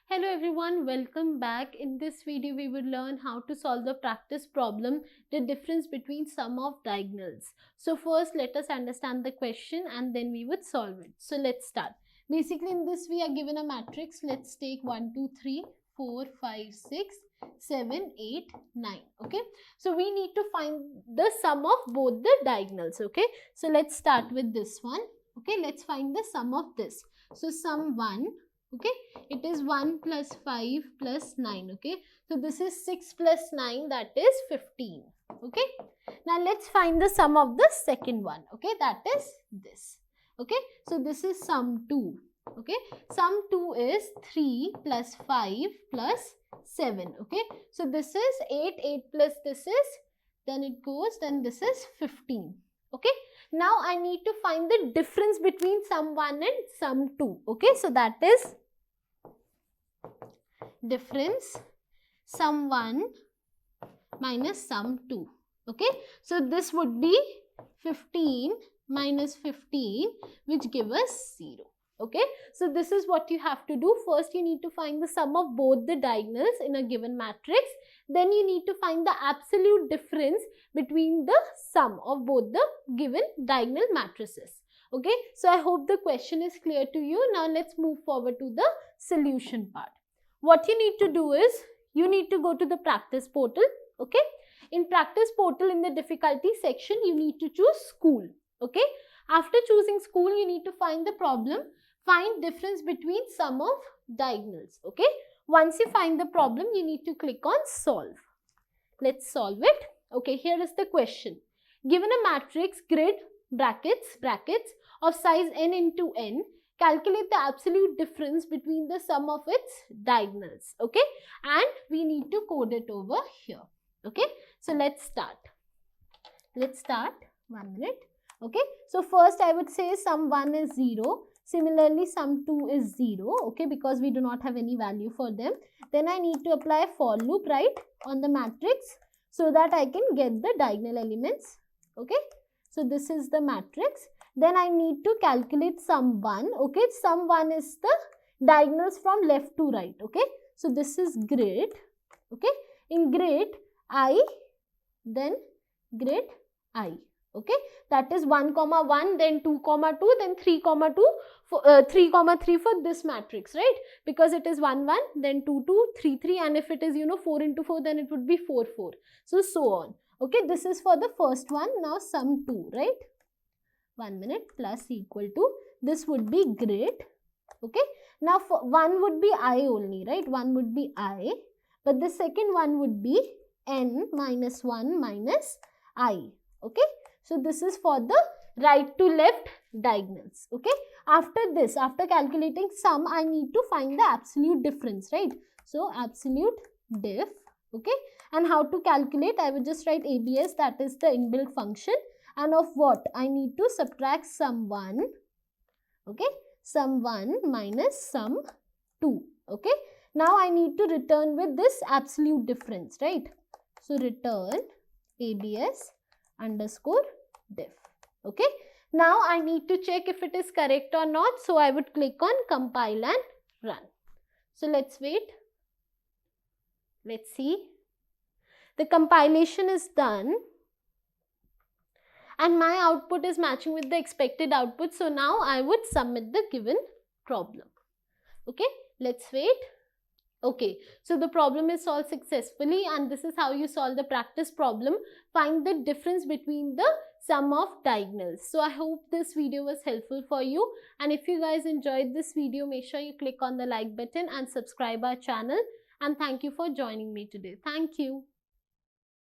Hello everyone, welcome back. In this video we will learn how to solve the practice problem, the difference between sum of diagonals. So first let us understand the question and then we would solve it. So let's start. Basically in this we are given a matrix. Let's take 1, 2, 3, 4, 5, 6, 7, 8, 9. Okay. So we need to find the sum of both the diagonals. Okay. So let's start with this one. Okay. Let's find the sum of this. So sum 1. Okay, it is 1 plus 5 plus 9. Okay, so this is 6 plus 9, that is 15. Okay, now let's find the sum of the second one. Okay, that is this. Okay, so this is sum 2. Okay, sum 2 is 3 plus 5 plus 7. Okay, so this is 8 plus this is, then it goes, then this is 15. Okay, now I need to find the difference between sum 1 and sum 2. Okay, so that is difference sum 1 minus sum 2. Okay, so this would be 15 minus 15, which give us 0. Okay, so this is what you have to do. First you need to find the sum of both the diagonals in a given matrix. Then you need to find the absolute difference between the sum of both the given diagonal matrices. Okay, so I hope the question is clear to you. Now let's move forward to the solution part. What you need to do is, you need to go to the practice portal. Okay, in practice portal, in the difficulty section, you need to choose school. Okay, after choosing school, you need to find the problem, find difference between sum of diagonals. Okay, once you find the problem, you need to click on solve. Let's solve it. Okay, here is the question. Given a matrix grid brackets of size n into n, calculate the absolute difference between the sum of its diagonals. Okay, and we need to code it over here. Okay, so let's start. Let's start. 1 minute. Okay, so first I would say sum 1 is 0. Similarly, sum 2 is 0. Okay, because we do not have any value for them. Then I need to apply a for loop, right, on the matrix so that I can get the diagonal elements. Okay, so this is the matrix. Then I need to calculate sum 1. Okay, sum 1 is the diagonals from left to right. Okay, so this is grid. Okay, in grid I, then grid I. Okay, that is 1, 1, then 2, 2, then 3, 2, 3, 3 for this matrix, right? Because it is 1, 1, then 2, 2, 3, 3, and if it is 4 into 4, then it would be 4, 4. So on. Okay, this is for the first one. Now sum 2, right? 1 minute, plus equal to, this would be grid. Okay, now for 1 would be I only, right? 1 would be I, but the second one would be n minus 1 minus I. Okay, so this is for the right to left diagonals. Okay, after this, after calculating sum, I need to find the absolute difference, right? So absolute diff. Okay, and how to calculate? I would just write ABS, that is the inbuilt function. And of what? I need to subtract sum 1. Okay, sum 1 minus sum 2. Okay, now I need to return with this absolute difference, right? So return ABS underscore diff. Okay, now I need to check if it is correct or not. So I would click on compile and run. So let's wait. Let's see. The compilation is done. And my output is matching with the expected output. So now I would submit the given problem. Okay, let's wait. Okay, so the problem is solved successfully, and this is how you solve the practice problem. Find the difference between the sum of diagonals. So I hope this video was helpful for you, and if you guys enjoyed this video, make sure you click on the like button and subscribe our channel. And thank you for joining me today. Thank you.